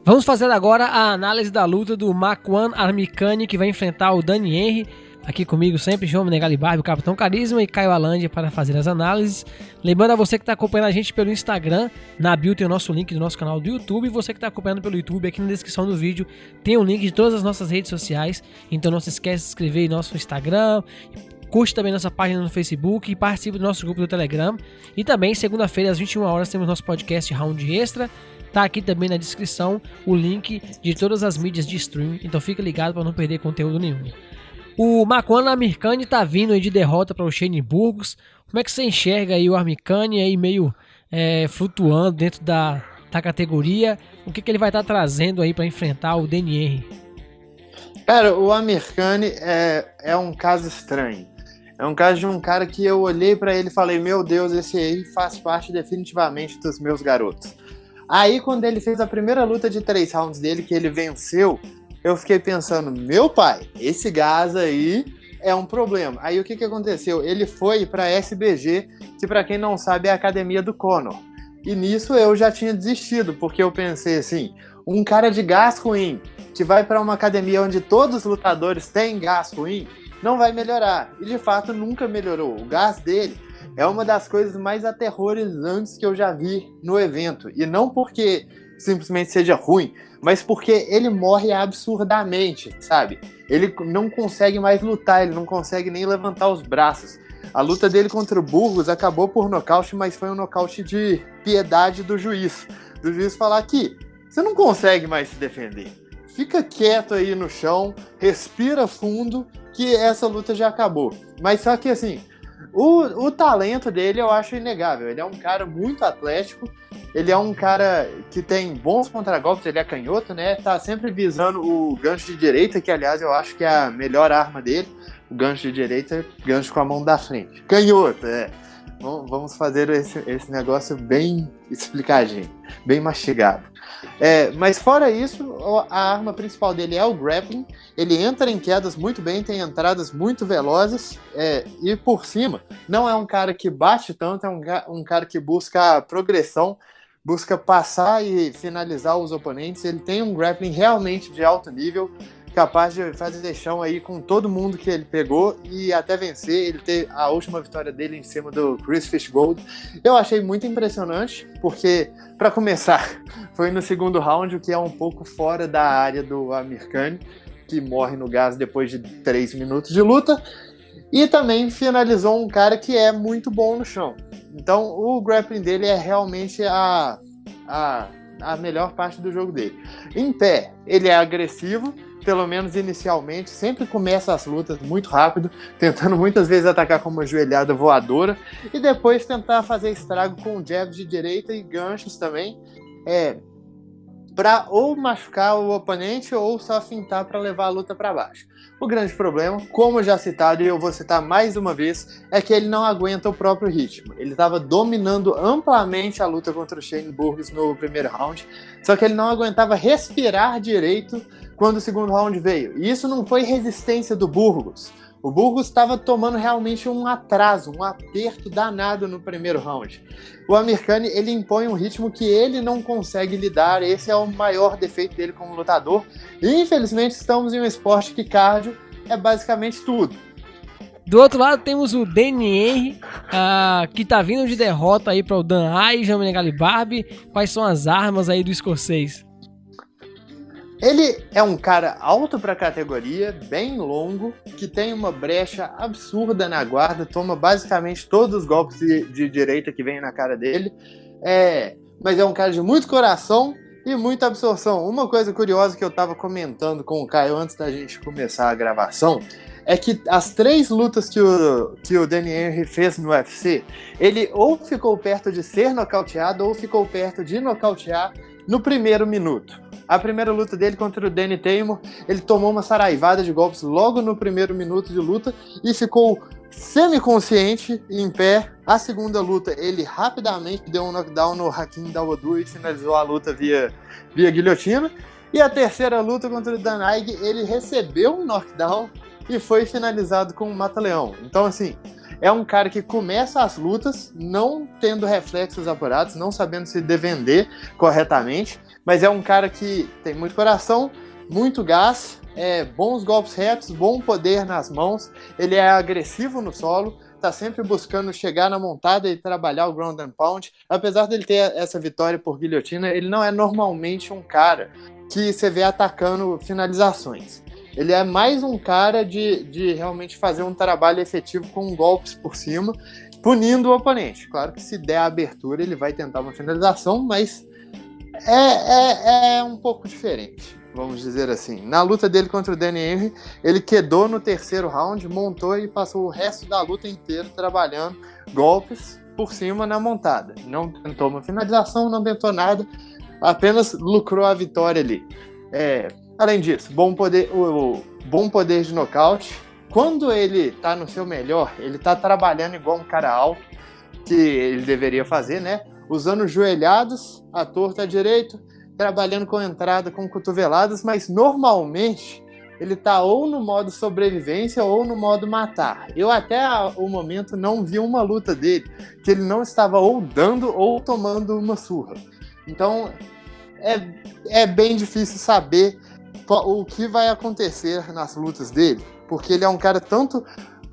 Vamos fazer agora a análise da luta do Makwan Amirkhani, que vai enfrentar o Danny Henry. Aqui comigo sempre, João Menegali Barbi, o Capitão Carisma e Caio Alândia para fazer as análises. Lembrando a você que está acompanhando a gente pelo Instagram, na bio tem o nosso link do nosso canal do YouTube. E você que está acompanhando pelo YouTube, aqui na descrição do vídeo tem o link de todas as nossas redes sociais. Então não se esqueça de se inscrever no nosso Instagram, curte também nossa página no Facebook e participe do nosso grupo do Telegram. E também, segunda-feira, às 21 horas, temos nosso podcast Round Extra. Tá aqui também na descrição o link de todas as mídias de streaming, então fica ligado para não perder conteúdo nenhum. O Makwan Amirkhani tá vindo aí de derrota para o Shane Burgos. Como é que você enxerga aí o Amirkhani aí meio flutuando dentro da categoria? O que ele vai estar trazendo aí para enfrentar o Danny Henry? Cara, o Amirkhani é um caso estranho. É um caso de um cara que eu olhei para ele e falei, meu Deus, esse aí faz parte definitivamente dos meus garotos. Aí, quando ele fez a primeira luta de 3 rounds dele, que ele venceu, eu fiquei pensando, meu pai, esse gás aí é um problema. Aí, o que aconteceu? Ele foi pra SBG, que pra quem não sabe é a academia do Conor. E nisso eu já tinha desistido, porque eu pensei assim, um cara de gás ruim, que vai pra uma academia onde todos os lutadores têm gás ruim, não vai melhorar. E, de fato, nunca melhorou. O gás dele é uma das coisas mais aterrorizantes que eu já vi no evento. E não porque simplesmente seja ruim, mas porque ele morre absurdamente, sabe? Ele não consegue mais lutar, ele não consegue nem levantar os braços. A luta dele contra o Burgos acabou por nocaute, mas foi um nocaute de piedade do juiz. Do juiz falar que você não consegue mais se defender. Fica quieto aí no chão, respira fundo, que essa luta já acabou. Mas só que assim, o talento dele eu acho inegável. Ele é um cara muito atlético, ele é um cara que tem bons contragolpes, ele é canhoto, né? Tá sempre visando o gancho de direita, que aliás eu acho que é a melhor arma dele. O gancho de direita, gancho com a mão da frente. Canhoto, Vamos fazer esse negócio bem explicadinho, bem mastigado. Mas fora isso, a arma principal dele é o grappling. Ele entra em quedas muito bem, tem entradas muito velozes, e por cima, não é um cara que bate tanto, é um cara que busca progressão, busca passar e finalizar os oponentes. Ele tem um grappling realmente de alto nível, capaz de fazer chão aí com todo mundo que ele pegou e até vencer. Ele teve a última vitória dele em cima do Chris Fishgold. Eu achei muito impressionante, porque, para começar, foi no segundo round, o que é um pouco fora da área do Amirkhani, que morre no gás depois de 3 minutos de luta, e também finalizou um cara que é muito bom no chão. Então, o grappling dele é realmente a melhor parte do jogo dele. Em pé, ele é agressivo, pelo menos inicialmente, sempre começa as lutas muito rápido, tentando muitas vezes atacar com uma joelhada voadora, e depois tentar fazer estrago com jabs de direita e ganchos também, para ou machucar o oponente ou só fintar para levar a luta para baixo. O grande problema, como já citado e eu vou citar mais uma vez, é que ele não aguenta o próprio ritmo. Ele estava dominando amplamente a luta contra o Shane Burgos no primeiro round, só que ele não aguentava respirar direito quando o segundo round veio. E isso não foi resistência do Burgos. O Burgos estava tomando realmente um atraso, um aperto danado no primeiro round. O Amirkhani, ele impõe um ritmo que ele não consegue lidar. Esse é o maior defeito dele como lutador. E infelizmente estamos em um esporte que cardio é basicamente tudo. Do outro lado temos o Danny Henry, que tá vindo de derrota aí para o Dan Ige, João Menegali Barbi. Quais são as armas aí do escocês? Ele é um cara alto para a categoria, bem longo, que tem uma brecha absurda na guarda, toma basicamente todos os golpes de direita que vem na cara dele, mas é um cara de muito coração e muita absorção. Uma coisa curiosa que eu estava comentando com o Caio antes da gente começar a gravação é que as 3 lutas que o Danny Henry fez no UFC, ele ou ficou perto de ser nocauteado ou ficou perto de nocautear no primeiro minuto. A primeira luta dele contra o Danny Teymur, ele tomou uma saraivada de golpes logo no primeiro minuto de luta e ficou semi-consciente em pé. A segunda luta, ele rapidamente deu um knockdown no Hakeem Dawodu e finalizou a luta via guilhotina. E a terceira luta contra o Dan Ige, ele recebeu um knockdown e foi finalizado com um mata-leão. Então, assim, é um cara que começa as lutas não tendo reflexos apurados, não sabendo se defender corretamente, mas é um cara que tem muito coração, muito gás, bons golpes retos, bom poder nas mãos, ele é agressivo no solo, tá sempre buscando chegar na montada e trabalhar o ground and pound. Apesar dele ter essa vitória por guilhotina, ele não é normalmente um cara que você vê atacando finalizações. Ele é mais um cara de realmente fazer um trabalho efetivo com golpes por cima, punindo o oponente. Claro que se der a abertura, ele vai tentar uma finalização, mas é um pouco diferente, vamos dizer assim. Na luta dele contra o Danny Henry, ele quedou no terceiro round, montou e passou o resto da luta inteira trabalhando golpes por cima na montada. Não tentou uma finalização, não tentou nada, apenas lucrou a vitória ali. Além disso, bom poder de nocaute. Quando ele tá no seu melhor, ele tá trabalhando igual um cara alto, que ele deveria fazer, né? Usando joelhadas, à torta à direita, trabalhando com entrada, com cotoveladas, mas normalmente ele tá ou no modo sobrevivência ou no modo matar. Eu até o momento não vi uma luta dele que ele não estava ou dando ou tomando uma surra. Então é bem difícil saber o que vai acontecer nas lutas dele, porque ele é um cara tanto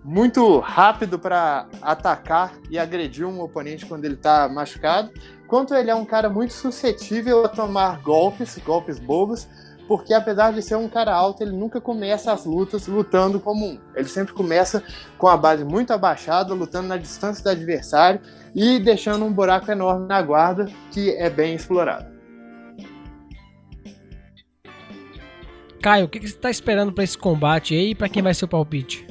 muito rápido para atacar e agredir um oponente quando ele está machucado, quanto ele é um cara muito suscetível a tomar golpes bobos, porque apesar de ser um cara alto, ele nunca começa as lutas lutando como um. Ele sempre começa com a base muito abaixada, lutando na distância do adversário e deixando um buraco enorme na guarda, que é bem explorado. Caio, o que você está esperando para esse combate aí e para quem vai ser o palpite?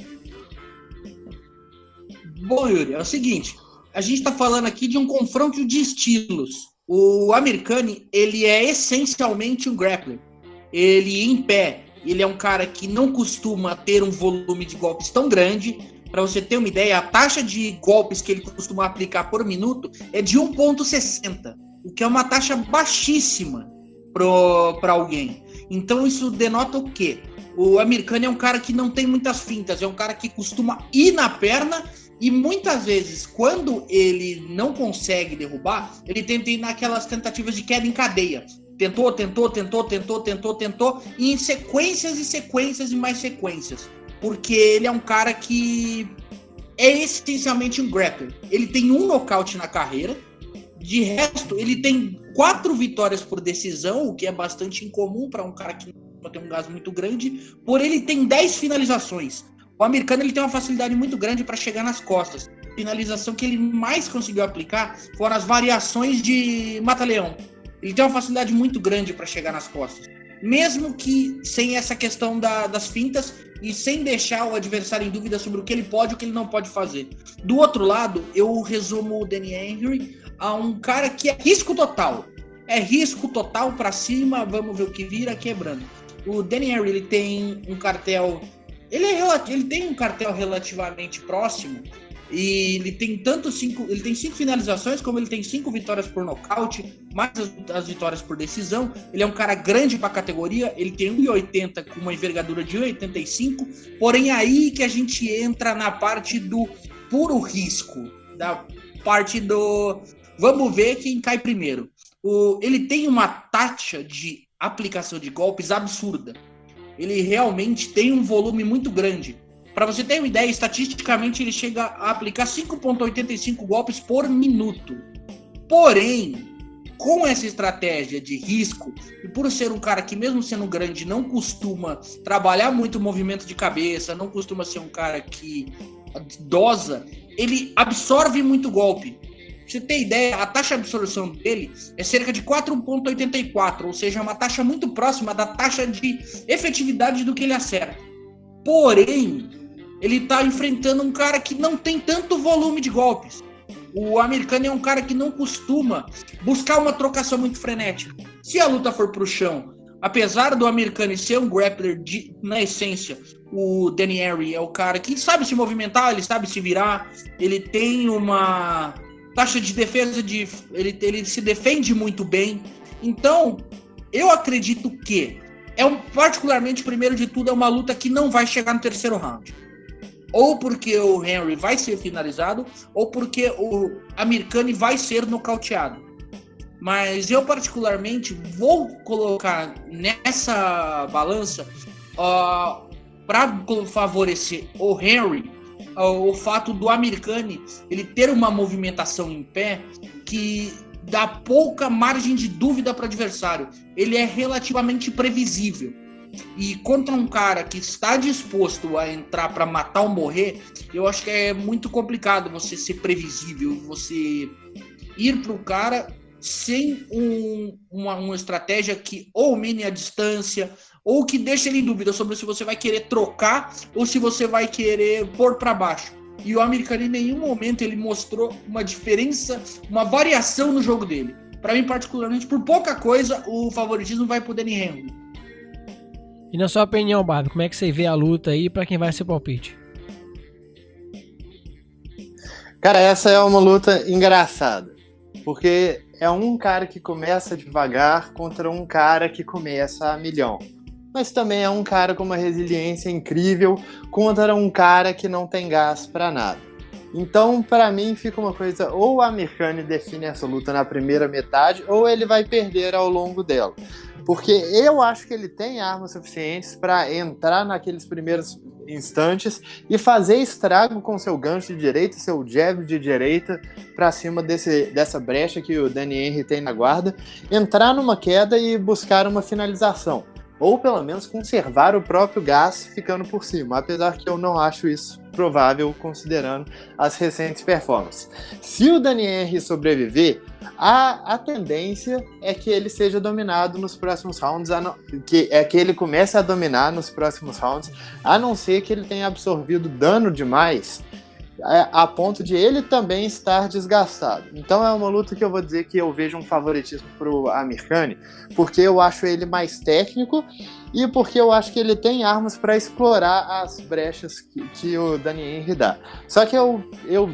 Bom, Yuri, é o seguinte, a gente está falando aqui de um confronto de estilos. O Amirkhani, ele é essencialmente um grappler. Ele em pé, ele é um cara que não costuma ter um volume de golpes tão grande. Para você ter uma ideia, a taxa de golpes que ele costuma aplicar por minuto é de 1,60, o que é uma taxa baixíssima para alguém. Então isso denota o quê? O Amirkhani é um cara que não tem muitas fintas, é um cara que costuma ir na perna e muitas vezes, quando ele não consegue derrubar, ele tenta ir naquelas tentativas de queda em cadeia. Tentou, e em sequências e sequências e mais sequências. Porque ele é um cara que é essencialmente um grappler. Ele tem um nocaute na carreira, de resto, ele tem 4 vitórias por decisão, o que é bastante incomum para um cara que tem um gás muito grande, porém ele tem 10 finalizações. O Amirkhani ele tem uma facilidade muito grande para chegar nas costas. A finalização que ele mais conseguiu aplicar foram as variações de mata-leão. Ele tem uma facilidade muito grande para chegar nas costas. Mesmo que sem essa questão das fintas e sem deixar o adversário em dúvida sobre o que ele pode e o que ele não pode fazer. Do outro lado, eu resumo o Danny Henry a um cara que é risco total. É risco total para cima, vamos ver o que vira, quebrando. O Danny Henry, ele tem um cartel... Ele tem um cartel relativamente próximo e ele tem ele tem 5 finalizações, como ele tem 5 vitórias por nocaute, mais as vitórias por decisão. Ele é um cara grande para a categoria, ele tem 1,80 com uma envergadura de 1,85, porém aí que a gente entra na parte do puro risco, da parte do vamos ver quem cai primeiro. Ele tem uma taxa de aplicação de golpes absurda. Ele realmente tem um volume muito grande. Para você ter uma ideia, estatisticamente ele chega a aplicar 5,85 golpes por minuto. Porém, com essa estratégia de risco, e por ser um cara que mesmo sendo grande não costuma trabalhar muito o movimento de cabeça, não costuma ser um cara que dosa, ele absorve muito golpe. Pra você ter ideia, a taxa de absorção dele é cerca de 4,84, ou seja, uma taxa muito próxima da taxa de efetividade do que ele acerta. Porém, ele está enfrentando um cara que não tem tanto volume de golpes. O Amirkhani é um cara que não costuma buscar uma trocação muito frenética. Se a luta for pro chão, apesar do Amirkhani ser um grappler na essência, o Danny Henry é o cara que sabe se movimentar, ele sabe se virar, ele tem uma taxa de defesa ele se defende muito bem. Então, eu acredito que particularmente, primeiro de tudo, é uma luta que não vai chegar no terceiro round. Ou porque o Henry vai ser finalizado, ou porque o Amirkhani vai ser nocauteado. Mas eu particularmente vou colocar nessa balança para favorecer o Henry, o fato do Amir Khan ele ter uma movimentação em pé que dá pouca margem de dúvida para o adversário. Ele é relativamente previsível. E contra um cara que está disposto a entrar para matar ou morrer, eu acho que é muito complicado você ser previsível, você ir para o cara sem uma estratégia que ou mine a distância, ou que deixe ele em dúvida sobre se você vai querer trocar ou se você vai querer pôr para baixo. E o Amir Khan em nenhum momento ele mostrou uma diferença, uma variação no jogo dele. Para mim, particularmente, por pouca coisa, o favoritismo vai pro Danny Henry. E na sua opinião, Bárbara, como é que você vê a luta aí para quem vai ser palpite? Cara, essa é uma luta engraçada, porque é um cara que começa devagar contra um cara que começa a milhão. Mas também é um cara com uma resiliência incrível contra um cara que não tem gás pra nada. Então, pra mim, fica uma coisa, ou o Amir Khan define essa luta na primeira metade, ou ele vai perder ao longo dela. Porque eu acho que ele tem armas suficientes para entrar naqueles primeiros instantes e fazer estrago com seu gancho de direita, seu jab de direita para cima dessa brecha que o Danny Henry tem na guarda, entrar numa queda e buscar uma finalização. Ou pelo menos conservar o próprio gás ficando por cima, apesar que eu não acho isso provável considerando as recentes performances. Se o Danny Henry sobreviver, a tendência é que ele seja dominado nos próximos rounds, que ele comece a dominar nos próximos rounds, a não ser que ele tenha absorvido dano demais, a ponto de ele também estar desgastado. Então é uma luta que eu vou dizer que eu vejo um favoritismo pro Amir Khan, porque eu acho ele mais técnico e porque eu acho que ele tem armas para explorar as brechas que o Danny Henry dá. Só que eu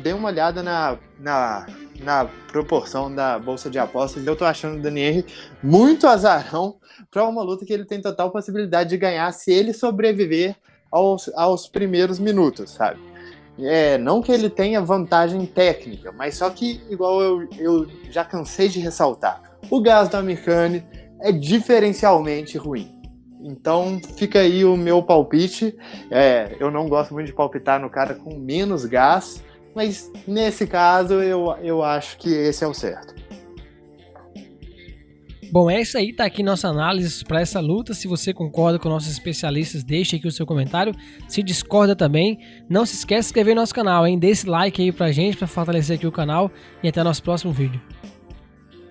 dei uma olhada na proporção da bolsa de apostas e eu tô achando o Danny Henry muito azarão para uma luta que ele tem total possibilidade de ganhar se ele sobreviver aos primeiros minutos, sabe? Não que ele tenha vantagem técnica, mas só que, igual eu já cansei de ressaltar, o gás do Amir Khan é diferencialmente ruim. Então fica aí o meu palpite. Eu não gosto muito de palpitar no cara com menos gás, mas nesse caso eu acho que esse é o certo. Bom, é isso aí, tá aqui nossa análise para essa luta. Se você concorda com nossos especialistas, deixe aqui o seu comentário. Se discorda também, não se esqueça de se inscrever no nosso canal, hein? Dê esse like aí pra gente, pra fortalecer aqui o canal. E até o nosso próximo vídeo.